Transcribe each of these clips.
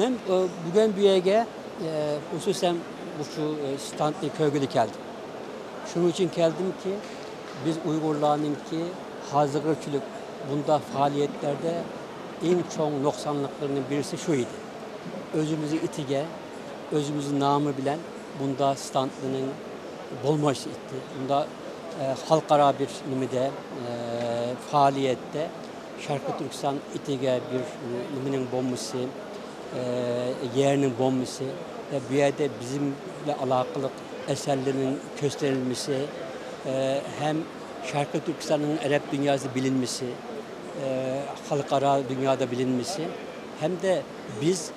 Men bugün bu yerge hususen bu şu standlı köygülü geldim. Şunun için geldim ki biz Uygurların ki hazırlıkçılık bunda faaliyetlerde en çok noksanlıklarının birisi şu idi. Özümüzü itige, özümüzün namı bilen bunda standlının bolmaş itti. Bunda halkara bir nimide faaliyette Şarkı Türkistan itige bir niminin bombası, yerinin bombası ve bir yerde bizimle alakalı eserlerin gösterilmesi, hem Şarkı Türkistan'ın Arap dünyası bilinmesi, halkara dünyada bilinmesi, hem de biz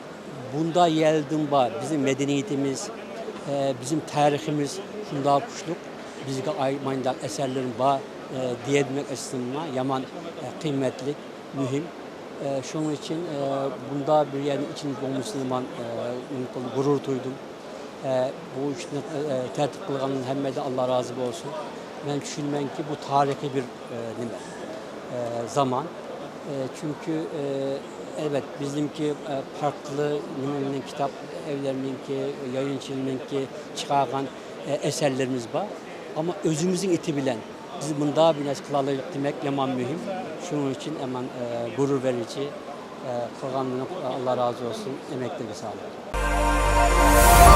bunda yeldin var, bizim medeniyetimiz, bizim tarihimiz, şunda kuşluk, bizge aymandak eserlerin var diyebilmek açısından yaman kıymetli, mühim. Şunun için bunda bir yerin için olmasından gurur duydum. Bu işini tertip kılganın hemmede Allah razı olsun. Ben düşünmem ki bu tarihi bir zaman. Çünkü evet bizimki farklı nimenin kitap evlerininki, yayıncılığınınki çıkargan eserlerimiz var. Ama özümüzün iti bilen, biz bunda biraz kılalı demek yaman mühim. Şunun için hemen gurur verici, kılganlığına Allah razı olsun, emeklerine sağlık.